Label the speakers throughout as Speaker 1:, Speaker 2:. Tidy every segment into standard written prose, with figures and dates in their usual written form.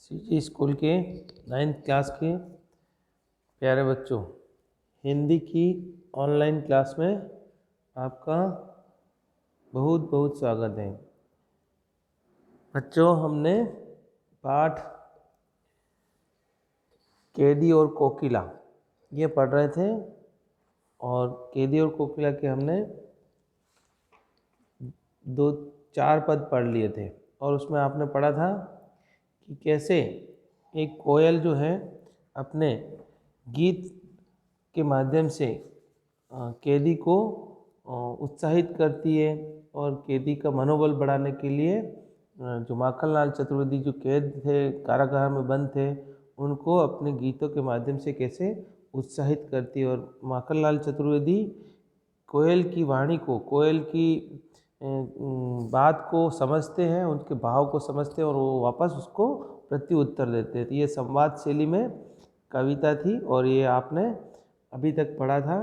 Speaker 1: CG school के 9th class के प्यारे बच्चों, हिंदी की ऑनलाइन क्लास में आपका बहुत बहुत स्वागत है। बच्चों, हमने पाठ कैदी और कोकिला ये पढ़ रहे थे और कैदी और कोकिला के हमने 2-4 पद पढ़ लिए थे और उसमें आपने पढ़ा था कि कैसे एक कोयल जो है अपने गीत के माध्यम से कैदी को उत्साहित करती है और कैदी का मनोबल बढ़ाने के लिए जो माखनलाल चतुर्वेदी जो कैद थे, कारागार में बंद थे, उनको अपने गीतों के माध्यम से कैसे उत्साहित करती है। और माखनलाल चतुर्वेदी कोयल की वाणी को, कोयल की बात को समझते हैं, उनके भाव को समझते हैं और वो वापस उसको प्रति उत्तर देते हैं। तो ये संवाद शैली में कविता थी और ये आपने अभी तक पढ़ा था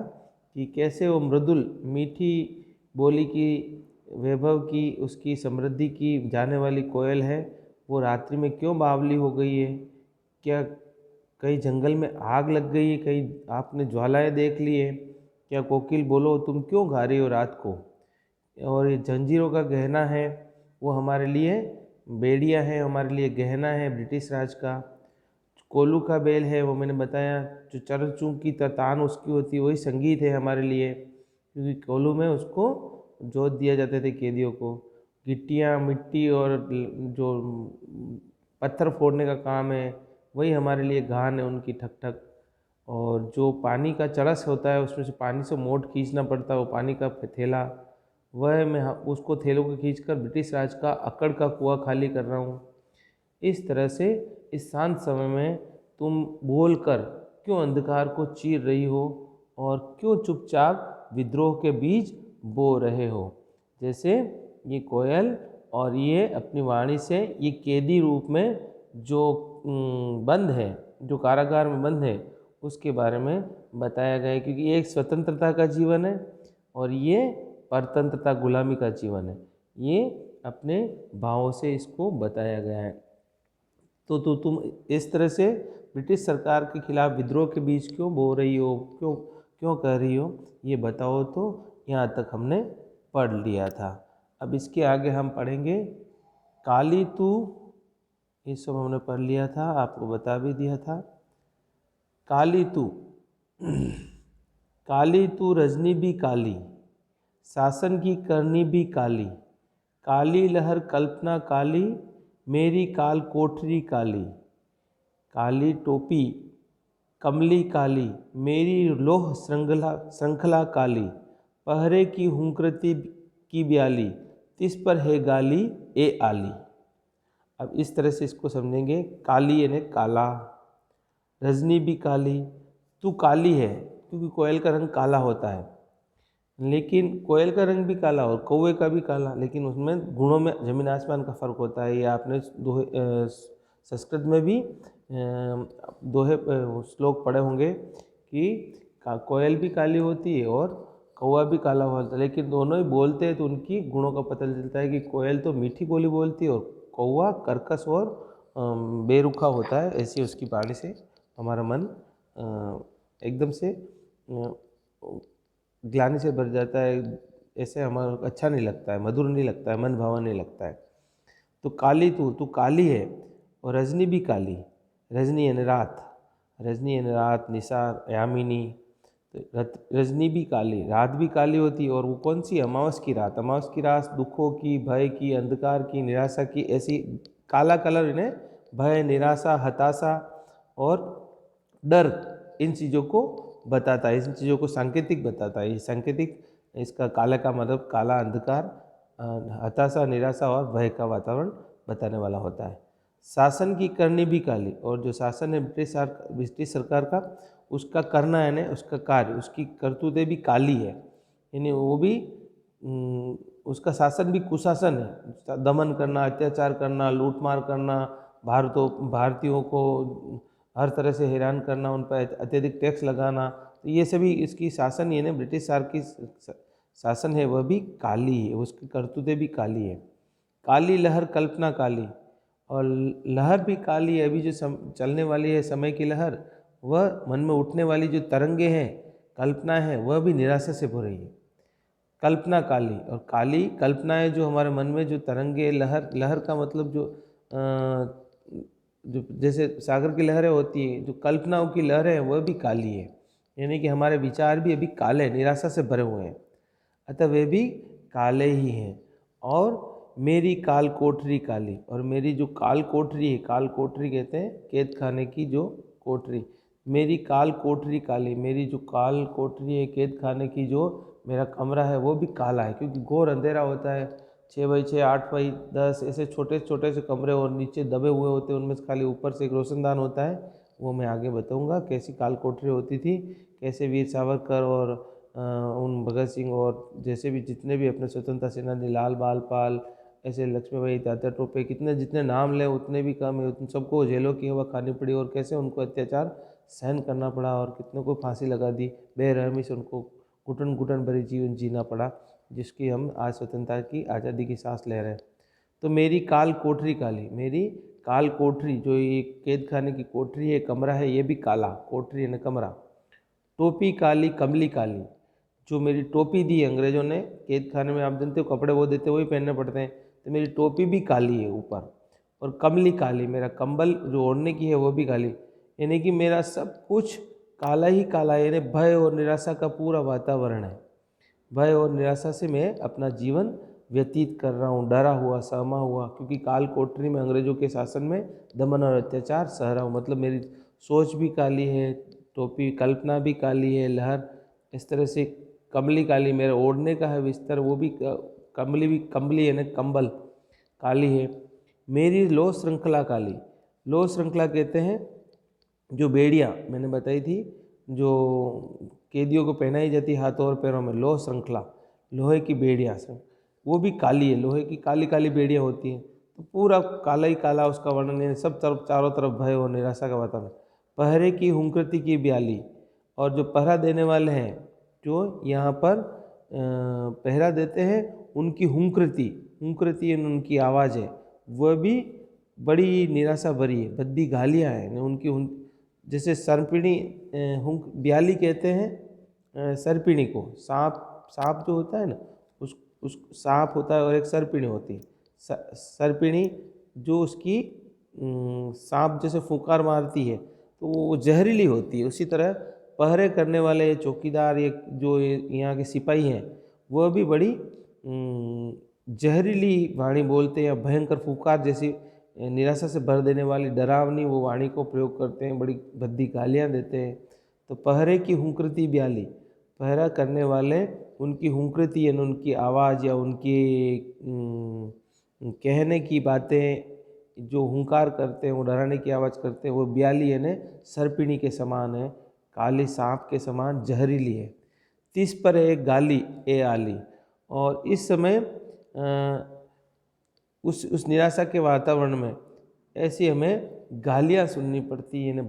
Speaker 1: कि कैसे वो मृदुल मीठी बोली की, वैभव की, उसकी समृद्धि की जाने वाली कोयल है, वो रात्रि में क्यों बावली हो गई है। क्या कहीं जंगल में आग लग गई है, कहीं आपने ज्वालाएं देख ली है। क्या कोकिल बोलो, तुम क्यों गा रही हो रात को। और ये जंजीरों का गहना है, वो हमारे लिए बेड़िया है, हमारे लिए गहना है ब्रिटिश राज का। कोलू का बेल है, वो मैंने बताया, जो चरचू की तान उसकी होती है, वही संगीत है हमारे लिए, क्योंकि कोलू में उसको जोत दिया जाते थे कैदियों को। गिट्टियाँ, मिट्टी और जो पत्थर फोड़ने का काम है, वही हमारे लिए गान है उनकी, ठक ठक। और जो पानी का चरस होता है, उसमें से पानी से मोट खींचना पड़ता है, वो पानी का थैला, वह मैं उसको थैलों को खींचकर ब्रिटिश राज का अकड़ का कुआं खाली कर रहा हूँ। इस तरह से इस शांत समय में तुम बोलकर क्यों अंधकार को चीर रही हो और क्यों चुपचाप विद्रोह के बीज बो रहे हो। जैसे ये कोयल और ये अपनी वाणी से ये कैदी रूप में जो बंद है, जो कारागार में बंद है, उसके बारे में बताया गया है। क्योंकि ये एक स्वतंत्रता का जीवन है और ये परतंत्रता, गुलामी का जीवन है। ये अपने भावों से इसको बताया गया है। तो तुम इस तरह से ब्रिटिश सरकार के खिलाफ विद्रोह के बीच क्यों बो रही हो, क्यों क्यों कह रही हो, ये बताओ। तो यहाँ तक हमने पढ़ लिया था। अब इसके आगे हम पढ़ेंगे काली तू, ये सब हमने पढ़ लिया था, आपको बता भी दिया था। काली तू काली तू रजनी भी काली, शासन की करनी भी काली, काली लहर कल्पना काली, मेरी काल कोठरी काली, काली टोपी कमली काली, मेरी लोह श्रृंखला काली, पहरे की हुंकृति की ब्याली, तिस पर है गाली ए आली। अब इस तरह से इसको समझेंगे। काली यानी काला, रजनी भी काली, तू काली है क्योंकि कोयल का रंग काला होता है, लेकिन कोयल का रंग भी काला और कौवे का भी काला, लेकिन उसमें गुणों में ज़मीन आसमान का फ़र्क होता है। ये आपने संस्कृत में भी दोहे श्लोक पढ़े होंगे कि कोयल भी काली होती है और कौवा भी काला होता है, लेकिन दोनों ही बोलते हैं तो उनकी गुणों का पता चलता है कि कोयल तो मीठी बोली बोलती है और कौवा कर्कश और बेरुखा होता है। ऐसी उसकी वाणी से हमारा मन एकदम से ग्लानि से भर जाता है, ऐसे हमारा अच्छा नहीं लगता है, मधुर नहीं लगता है, मन भावन नहीं लगता है। तो काली तू काली है और रजनी भी काली, रजनी यानी रात, रजनी यानी रात, निसार, यामिनी। तो रजनी भी काली, रात भी काली होती है। और वो कौन सी? अमावस की रात। अमावस की रात दुखों की, भय की, अंधकार की, निराशा की, ऐसी काला कलर इन्हें भय, निराशा, हताशा और डर, इन चीज़ों को बताता है, इन चीज़ों को सांकेतिक बताता है। ये सांकेतिक, इसका काला का मतलब काला, अंधकार, हताशा, निराशा और भय का वातावरण बताने वाला होता है। शासन की करनी भी काली, और जो शासन है ब्रिटिश सरकार का, उसका करना यानी उसका कार्य, उसकी करतूतें भी काली है, यानी वो भी उसका शासन भी कुशासन है। दमन करना, अत्याचार करना, लूटमार करना, भारतीयों को हर तरह से हैरान करना, उन पर अत्यधिक टैक्स लगाना, तो ये सभी इसकी शासन, यानी ब्रिटिश सरकार की शासन है, वह भी काली है, उसकी करतूतें भी काली है। काली लहर कल्पना काली, और लहर भी काली है। अभी जो चलने वाली है समय की लहर, वह मन में उठने वाली जो तरंगे हैं, कल्पना है, वह भी निराशा से भर रही है। कल्पना काली, और काली कल्पनाएं जो हमारे मन में जो तरंगे, लहर, लहर का मतलब जो जैसे सागर की लहरें होती है, जो कल्पनाओं की लहरें हैं वह भी काली है। यानी कि हमारे विचार भी अभी काले, निराशा से भरे हुए हैं, अतः वे भी काले ही हैं। और मेरी काल कोठरी काली, और मेरी जो काल कोठरी है, काल कोठरी कहते हैं कैद खाने की जो कोठरी, मेरी काल कोठरी काली, मेरी जो काल कोठरी है कैद खाने की, जो मेरा कमरा है वो भी काला है, क्योंकि घोर अंधेरा होता है। 6x6, 8x10 ऐसे छोटे छोटे से कमरे और नीचे दबे हुए होते हैं, उनमें से खाली ऊपर से एक रोशनदान होता है। वो मैं आगे बताऊंगा कैसी काल कोठरी होती थी, कैसे वीर सावरकर और उन भगत सिंह और जैसे भी जितने भी अपने स्वतंत्रता सेनानी, लाल बाल पाल, ऐसे लक्ष्मीबाई, तात्या टोपे, कितने जितने नाम ले उतने भी कम है। उन सबको जेलों की हवा खानी पड़ी, और कैसे उनको अत्याचार सहन करना पड़ा, और कितनों को फांसी लगा दी, बेरहमी से उनको घुटन घुटन भरी जीवन जीना पड़ा, जिसकी हम आज स्वतंत्रता की आज़ादी की सांस ले रहे हैं। तो मेरी काल कोठरी काली, मेरी काल कोठरी, जो ये कैद खाने की कोठरी है, कमरा है, ये भी काला, कोठरी है ना कमरा। टोपी काली, कमली काली, जो मेरी टोपी दी अंग्रेजों ने कैद खाने में, आप जानते हो कपड़े वो देते वही पहनने पड़ते हैं, तो मेरी टोपी भी काली है ऊपर, और कमली काली, मेरा कंबल जो ओढ़ने की है वो भी काली। यानी कि मेरा सब कुछ काला ही काला है, यानी भय और निराशा का पूरा वातावरण है। भय और निराशा से मैं अपना जीवन व्यतीत कर रहा हूँ, डरा हुआ, सहमा हुआ, क्योंकि काल कोठरी में अंग्रेजों के शासन में दमन और अत्याचार सह रहा हूँ। मतलब मेरी सोच भी काली है, टोपी कल्पना भी काली है, लहर इस तरह से कमली काली, मेरा ओढ़ने का है बिस्तर वो भी कमली, भी कम्बली है ना कंबल, काली है। मेरी लो श्रृंखला काली, लो श्रृंखला कहते हैं जो बेड़ियाँ मैंने बताई थी, जो कैदियों को पहनाई जाती हाथों और पैरों में, लो श्रृंखला, लोहे की बेड़ियाँ से, वो भी काली है, लोहे की काली काली बेड़ियाँ होती हैं। तो पूरा काला ही काला उसका वर्णन है, सब तरफ चारों तरफ भय और निराशा का वातावरण। पहरे की हुंकृति की ब्याली, और जो पहरा देने वाले हैं, जो यहाँ पर पहरा देते हैं, उनकी हुंकृति, हुंकृति उनकी आवाज़ है, वह भी बड़ी निराशा भरी है, भद्दी गालियाँ हैं उनकी। जैसे सर्पिणी, ब्याली कहते हैं सर्पिणी को, सांप, सांप जो होता है ना, उस सांप होता है और एक सर्पिणी होती है। सर्पिणी जो उसकी सांप जैसे फुंकार मारती है तो वो जहरीली होती है, उसी तरह पहरे करने वाले चौकीदार, ये जो यहाँ के सिपाही हैं, वह भी बड़ी जहरीली वाणी बोलते हैं, या भयंकर फुंकार जैसी निराशा से भर देने वाली डरावनी वो वाणी को प्रयोग करते हैं, बड़ी भद्दी गालियाँ देते हैं। तो पहरे की हुंकृति ब्याली, पहरा करने वाले उनकी हुंकृति यानी उनकी आवाज़ या उनकी कहने की बातें, जो हुंकार करते हैं, वो डराने की आवाज़ करते हैं, वो ब्याली यानी सर्पिणी के समान है, काली सांप के समान जहरीली है। तिस पर एक गाली ए आली, और इस समय उस निराशा के वातावरण में ऐसी हमें गालियाँ सुननी पड़ती है,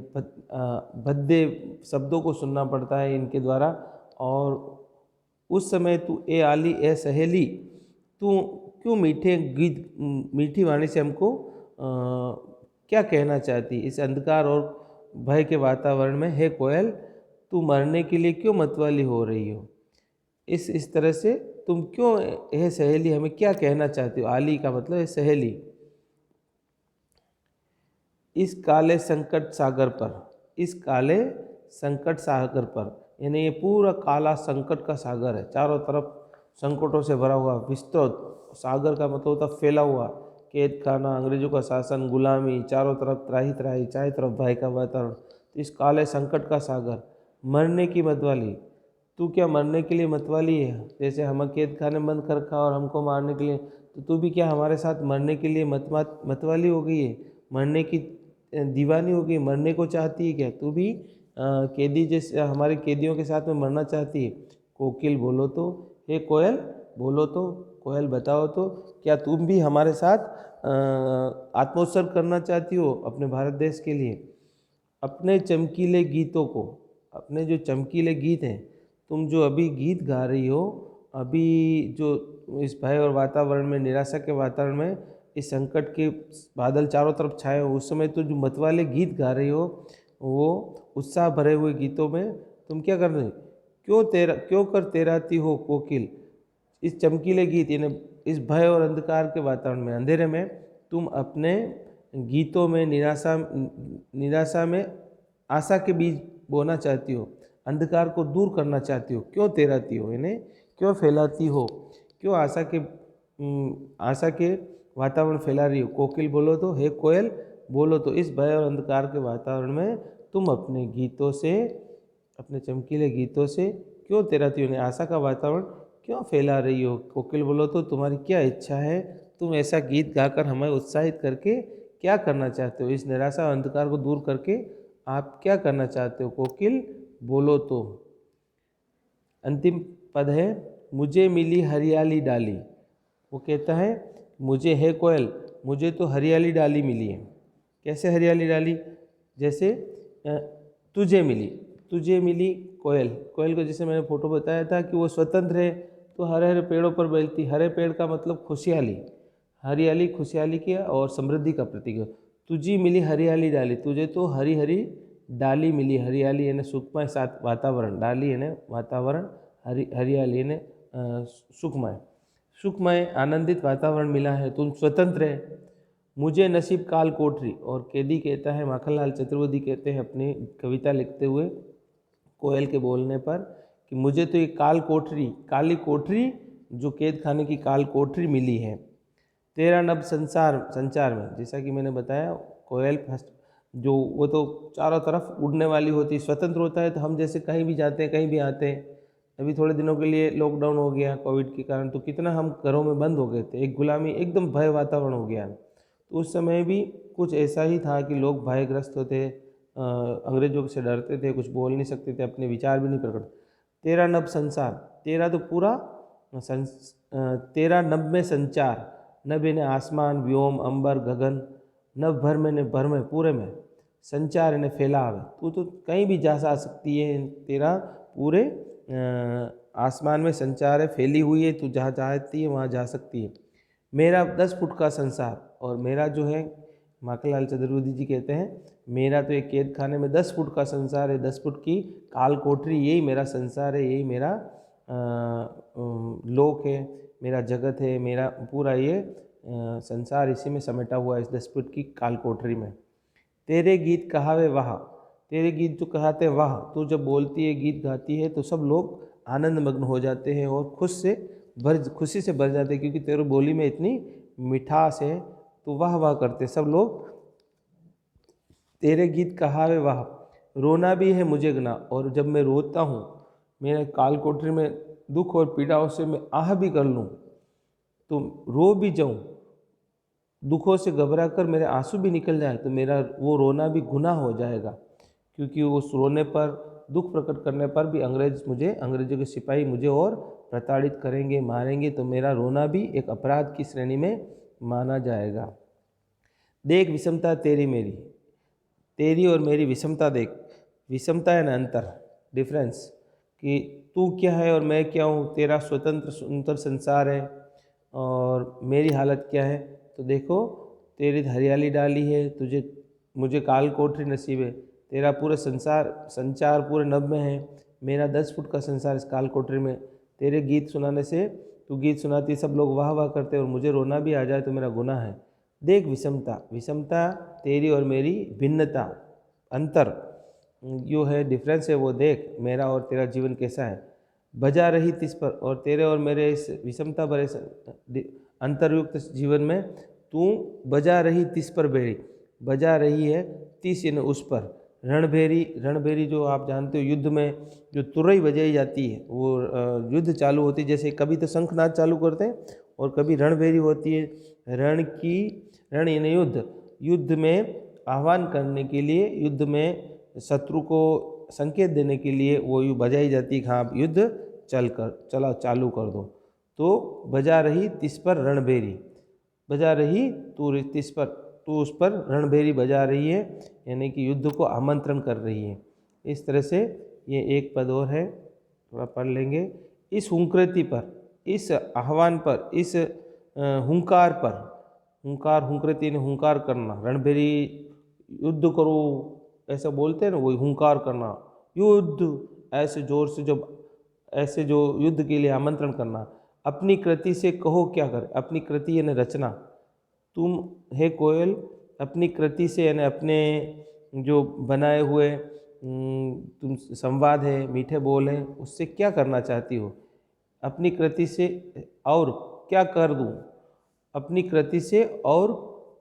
Speaker 1: भद्दे शब्दों को सुनना पड़ता है इनके द्वारा। और उस समय तू ए आली ए सहेली, तू क्यों मीठे गीत, मीठी वाणी से हमको क्या कहना चाहती, इस अंधकार और भय के वातावरण में, हे कोयल तू मरने के लिए क्यों मतवाली हो रही हो। इस तरह से तुम क्यों, हे सहेली, हमें क्या कहना चाहती हो। आली का मतलब है सहेली। इस काले संकट सागर पर, इस काले संकट सागर पर, यानी ये पूरा काला संकट का सागर है, चारों तरफ संकटों से भरा हुआ विस्तृत सागर का मतलब होता फैला हुआ, कैद खाना, अंग्रेजों का शासन, गुलामी, चारों तरफ त्राही त्राही, चारों तरफ भय का वातावरण। तो इस काले संकट का सागर, मरने की मतवाली, तू क्या मरने के लिए मतवाली है। जैसे हम कैद खाने बंद कर रखा और हमको मारने के लिए, तो तू भी क्या हमारे साथ मरने के लिए मतवाली हो गई है, मरने की दीवानी हो गई, मरने को चाहती है क्या तू भी, कैदी जैसे हमारे कैदियों के साथ में मरना चाहती है। कोकिल बोलो तो, हे कोयल बोलो तो, कोयल बताओ तो, क्या तुम भी हमारे साथ आत्मोत्सर्ग करना चाहती हो अपने भारत देश के लिए। अपने चमकीले गीतों को, अपने जो चमकीले गीत हैं, तुम जो अभी गीत गा रही हो, अभी जो इस भय और वातावरण में, निराशा के वातावरण में, इस संकट के बादल चारों तरफ छाए हो, उस समय तो जो मतवाले गीत गा रही हो, वो उत्साह भरे हुए गीतों में तुम क्या कर रहे हो? क्यों कर तेराती हो कोकिल, इस चमकीले गीत यानी इस भय और अंधकार के वातावरण में, अंधेरे में तुम अपने गीतों में निराशा में आशा के बीज बोना चाहती हो, अंधकार को दूर करना चाहती हो, क्यों तेराती हो यानी क्यों फैलाती हो, क्यों आशा के वातावरण फैला रही हो। कोकिल बोलो तो, हे कोयल बोलो तो, इस भय और अंधकार के वातावरण में तुम अपने गीतों से, अपने चमकीले गीतों से क्यों तेराती हो, आशा का वातावरण क्यों फैला रही हो। कोकिल बोलो तो तुम्हारी क्या इच्छा है, तुम ऐसा गीत गाकर हमें उत्साहित करके क्या करना चाहते हो, इस निराशा और अंधकार को दूर करके आप क्या करना चाहते हो। कोकिल बोलो तो। अंतिम पद है, मुझे मिली हरियाली डाली। वो कहता है, मुझे, है कोयल, मुझे तो हरियाली डाली मिली है। कैसे हरियाली डाली? जैसे तुझे मिली कोयल। कोयल को जैसे मैंने फोटो बताया था कि वो स्वतंत्र है, तो हरे हरे पेड़ों पर बैठती। हरे पेड़ का मतलब खुशहाली, हरियाली खुशहाली की और समृद्धि का प्रतीक है। तुझी मिली हरियाली डाली, तुझे तो हरी हरी डाली मिली। हरियाली यानी सुखमय साथ वातावरण, डाली यानी वातावरण, हरियाली यानी सुखमय आनंदित वातावरण मिला है, तुम स्वतंत्र है। मुझे नसीब काल कोठरी, और कैदी कहता है, माखनलाल चतुर्वेदी कहते हैं अपनी कविता लिखते हुए कोयल के बोलने पर कि मुझे तो ये काली कोठरी, जो कैद खाने की काल कोठरी मिली है। तेरा नभ संचार में, जैसा कि मैंने बताया कोयल जो वो तो चारों तरफ उड़ने वाली होती है, स्वतंत्र होता है, तो हम जैसे कहीं भी जाते हैं, कहीं भी आते हैं। अभी थोड़े दिनों के लिए लॉकडाउन हो गया कोविड के कारण, तो कितना हम घरों में बंद हो गए थे, एक गुलामी, एकदम भय वातावरण हो गया। तो उस समय भी कुछ ऐसा ही था कि लोग भयग्रस्त होते, अंग्रेजों से डरते थे, कुछ बोल नहीं सकते थे, अपने विचार भी नहीं प्रकट। तेरा नभ संसार, तेरा तो पूरा तेरा नभ में संचार, नभ ने आसमान, व्योम, अंबर, गगन, नभ भर में ने भर में पूरे में, संचार ने फैलाव, तू तो कहीं भी जा सकती है, तेरा पूरे आसमान में संचार है, फैली हुई है, तू जहाँ चाहती है वहाँ जा सकती है। मेरा 10 फुट का संसार, और मेरा जो है, माखनलाल चतुर्वेदी जी कहते हैं, मेरा तो एक कैद खाने में 10 फुट का संसार है, 10 फुट की काल कोठरी, यही मेरा संसार है, यही मेरा लोक है, मेरा जगत है, मेरा पूरा ये संसार इसी में समेटा हुआ है, इस 10 फुट की काल कोठरी में। तेरे गीत कहावे वाह, तेरे गीत जो कहते वाह, तू जब बोलती है, गीत गाती है, तो सब लोग आनंद मग्न हो जाते हैं और खुशी से भर जाते हैं, क्योंकि तेरे बोली में इतनी मिठास है, तो वाह वाह करते सब लोग। तेरे गीत कहावे वाह, रोना भी है मुझे गना, और जब मैं रोता हूँ, मेरे काल कोठरी में दुख और पीड़ाओं से मैं आह भी कर लूँ, तो रो भी जाऊँ, दुखों से घबरा कर मेरे आंसू भी निकल जाए, तो मेरा वो रोना भी गुनाह हो जाएगा, क्योंकि उस रोने पर, दुख प्रकट करने पर भी अंग्रेजों के सिपाही मुझे और प्रताड़ित करेंगे, मारेंगे, तो मेरा रोना भी एक अपराध की श्रेणी में माना जाएगा। देख विषमता तेरी मेरी, तेरी और मेरी विषमता देख, विषमता है ना, अंतर, डिफरेंस, कि तू क्या है और मैं क्या हूँ, तेरा स्वतंत्र सुंदर संसार है और मेरी हालत क्या है। तो देखो, तेरी हरियाली डाली है, मुझे काल कोठरी नसीब है, तेरा पूरा संचार पूरे नभ में है, मेरा 10 फुट का संसार इस काल कोठरी में। तेरे गीत सुनाने से, तू गीत सुनाती, सब लोग वाह वाह करते और मुझे रोना भी आ जाए तो मेरा गुनाह है। देख विषमता तेरी और मेरी भिन्नता, अंतर जो है, डिफरेंस है, वो देख, मेरा और तेरा जीवन कैसा है। बजा रही तिस पर, और तेरे और मेरे इस विषमता भरे अंतरयुक्त जीवन में तू बजा रही तिस पर बेड़ी, बजा रही है तिस यानी उस पर। रणभेरी जो आप जानते हो, युद्ध में जो तुरई बजाई जाती है, वो युद्ध चालू होती है, जैसे कभी तो शंखनाद चालू करते हैं और कभी रणभेरी होती है। रण यानी युद्ध में आह्वान करने के लिए, युद्ध में शत्रु को संकेत देने के लिए वो बजाई जाती है, हाँ युद्ध चालू कर दो। तो बजा रही तिस पर रणभेरी, बजा रही तू उस पर रणभेरी बजा रही है, यानी कि युद्ध को आमंत्रण कर रही है। इस तरह से ये एक पद और है, थोड़ा पढ़ लेंगे। इस हुंकृति पर, इस आह्वान पर, इस हुंकार पर, हुंकार, हुंकृति यानी हुंकार करना, रणभेरी युद्ध करो ऐसा बोलते हैं ना, वही हुंकार करना, युद्ध ऐसे जोर से, जब ऐसे जो युद्ध के लिए आमंत्रण करना। अपनी कृति से कहो क्या कर, अपनी कृति यानी रचना, तुम हे कोयल अपनी कृति से यानी अपने जो बनाए हुए तुम संवाद है, मीठे बोल हैं, उससे क्या करना चाहती हो। अपनी कृति से और क्या कर दूं, अपनी कृति से और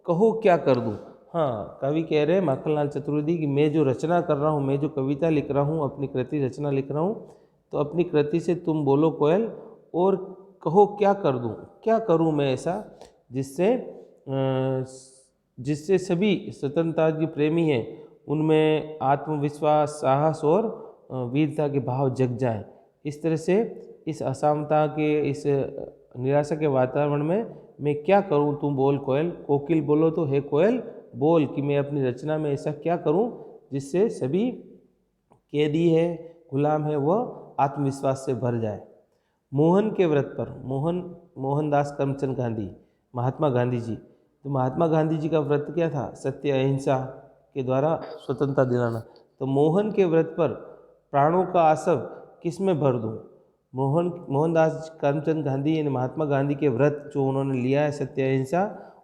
Speaker 1: कहो क्या कर दूं। हाँ, कवि कह रहे हैं माखनलाल चतुर्वेदी कि मैं जो रचना कर रहा हूँ, मैं जो कविता लिख रहा हूँ, अपनी कृति रचना लिख रहा हूँ, तो अपनी कृति से तुम बोलो कोयल और कहो क्या कर दूं, क्या करूं मैं ऐसा जिससे सभी स्वतंत्रता के प्रेमी हैं उनमें आत्मविश्वास, साहस और वीरता के भाव जग जाएं। इस तरह से इस असमता के, इस निराशा के वातावरण में मैं क्या करूं, तुम बोल कोयल। कोकिल बोलो तो हे कोयल बोल कि मैं अपनी रचना में ऐसा क्या करूं जिससे सभी कैदी है, गुलाम है, वह आत्मविश्वास से भर जाए। मोहन के व्रत पर, मोहनदास करमचंद गांधी, महात्मा गांधी जी, तो महात्मा गांधी जी का व्रत क्या था, सत्य अहिंसा के द्वारा स्वतंत्रता दिलाना। तो मोहन के व्रत पर प्राणों का आसव किस में भर दूं। मोहनदास करमचंद गांधी यानी महात्मा गांधी के व्रत जो उन्होंने लिया है सत्य अहिंसा,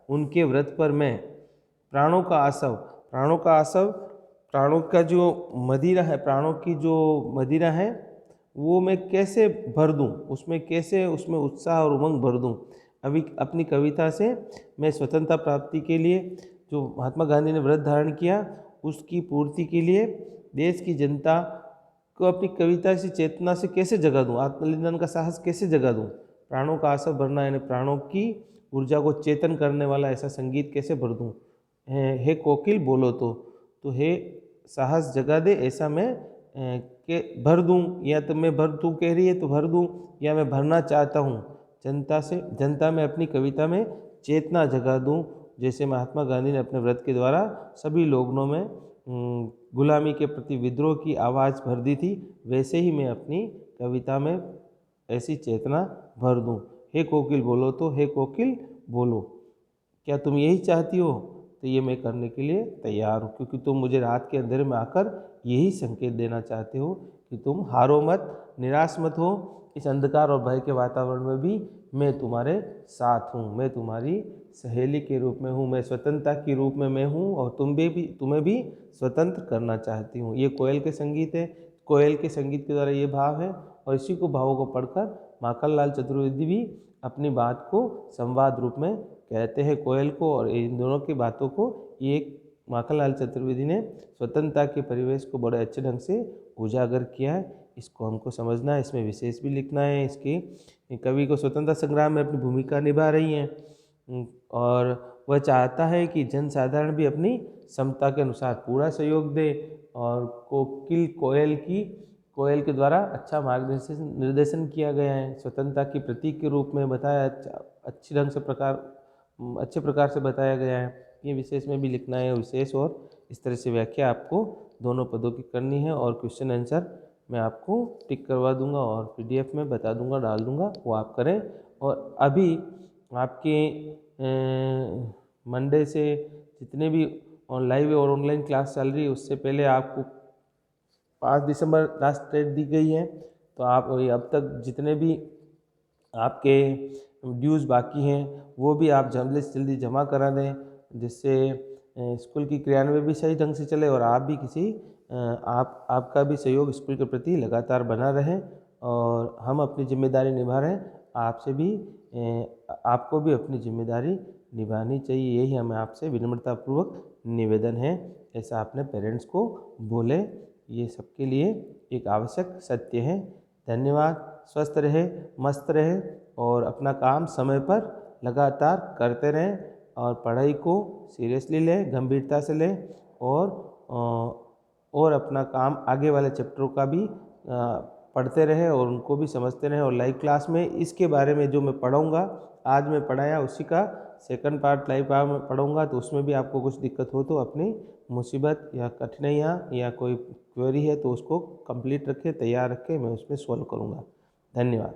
Speaker 1: उनके व्रत पर मैं प्राणों का आसव, प्राणों का आसव, प्राणों का जो मदिरा है, प्राणों की जो मदिरा है वो मैं कैसे भर दूं, उसमें कैसे उसमें उत्साह और उमंग भर दूं। अभी अपनी कविता से मैं स्वतंत्रता प्राप्ति के लिए जो महात्मा गांधी ने व्रत धारण किया उसकी पूर्ति के लिए देश की जनता को अपनी कविता से, चेतना से कैसे जगा दूं, आत्मलिंगन का साहस कैसे जगा दूं। प्राणों का आसव भरना यानी प्राणों की ऊर्जा को चेतन करने वाला ऐसा संगीत कैसे भर दूं। हे कोकिल बोलो तो हे साहस जगा दे ऐसा मैं के भर दूं, या तो मैं भर, तू कह रही है तो भर दूं, या मैं भरना चाहता हूं जनता में अपनी कविता में चेतना जगा दूं, जैसे महात्मा गांधी ने अपने व्रत के द्वारा सभी लोगों में गुलामी के प्रति विद्रोह की आवाज़ भर दी थी, वैसे ही मैं अपनी कविता में ऐसी चेतना भर दूं। हे कोकिल बोलो तो हे कोकिल बोलो, क्या तुम यही चाहती हो, तो ये मैं करने के लिए तैयार हूँ, क्योंकि तुम मुझे रात के अंधेरे में आकर यही संकेत देना चाहते हो कि तुम हारो मत, निराश मत हो। इस अंधकार और भय के वातावरण में भी मैं तुम्हारे साथ हूँ, मैं तुम्हारी सहेली के रूप में हूँ, मैं स्वतंत्रता के रूप में मैं हूँ, और तुम्हें भी स्वतंत्र करना चाहती हूँ। ये कोयल के संगीत है, कोयल के संगीत के द्वारा ये भाव है, और इसी को भावों को पढ़कर माखनलाल चतुर्वेदी भी अपनी बात को संवाद रूप में कहते हैं कोयल को, और इन दोनों की बातों को ये माखनलाल चतुर्वेदी ने स्वतंत्रता के परिवेश को बड़े अच्छे ढंग से उजागर किया है। इसको हमको समझना है, इसमें विशेष भी लिखना है। इसकी कवि को स्वतंत्रता संग्राम में अपनी भूमिका निभा रही हैं, और वह चाहता है कि जनसाधारण भी अपनी क्षमता के अनुसार पूरा सहयोग दे, और कोयल के द्वारा अच्छा निर्देशन किया गया है, स्वतंत्रता की प्रतीक के रूप में बताया, अच्छे प्रकार से बताया गया है। ये विशेष में भी लिखना है विशेष, और इस तरह से व्याख्या आपको दोनों पदों की करनी है, और क्वेश्चन आंसर मैं आपको टिक करवा दूंगा और पीडीएफ में बता दूंगा, डाल दूंगा, वो आप करें। और अभी आपके मंडे से जितने भी लाइव और ऑनलाइन क्लास चल रही है, उससे पहले आपको 5 दिसंबर लास्ट डेट दी गई है, तो आप अब तक जितने भी आपके ड्यूज़ बाकी हैं वो भी आप जल्दी से जल्दी जमा करा दें, जिससे स्कूल की क्रियान्वयन भी सही ढंग से चले, और आप भी आपका भी सहयोग स्कूल के प्रति लगातार बना रहे, और हम अपनी जिम्मेदारी निभा रहे हैं, आपसे भी आपको भी अपनी जिम्मेदारी निभानी चाहिए, यही हमें आपसे विनम्रतापूर्वक निवेदन है। ऐसा अपने पेरेंट्स को बोले, ये सबके लिए एक आवश्यक सत्य है। धन्यवाद। स्वस्थ रहे, मस्त रहे, और अपना काम समय पर लगातार करते रहें, और पढ़ाई को सीरियसली लें, गंभीरता से लें, और अपना काम आगे वाले चैप्टरों का भी पढ़ते रहें और उनको भी समझते रहें। और लाइव क्लास में इसके बारे में जो मैं पढ़ाऊँगा, आज मैं पढ़ाया उसी का सेकंड पार्ट लाइव में पढ़ाऊँगा, तो उसमें भी आपको कुछ दिक्कत हो तो अपनी मुसीबत या कठिनाइयाँ या कोई क्वेरी है तो उसको कंप्लीट रखें, तैयार रखें, मैं उसमें सॉल्व करूँगा। धन्यवाद।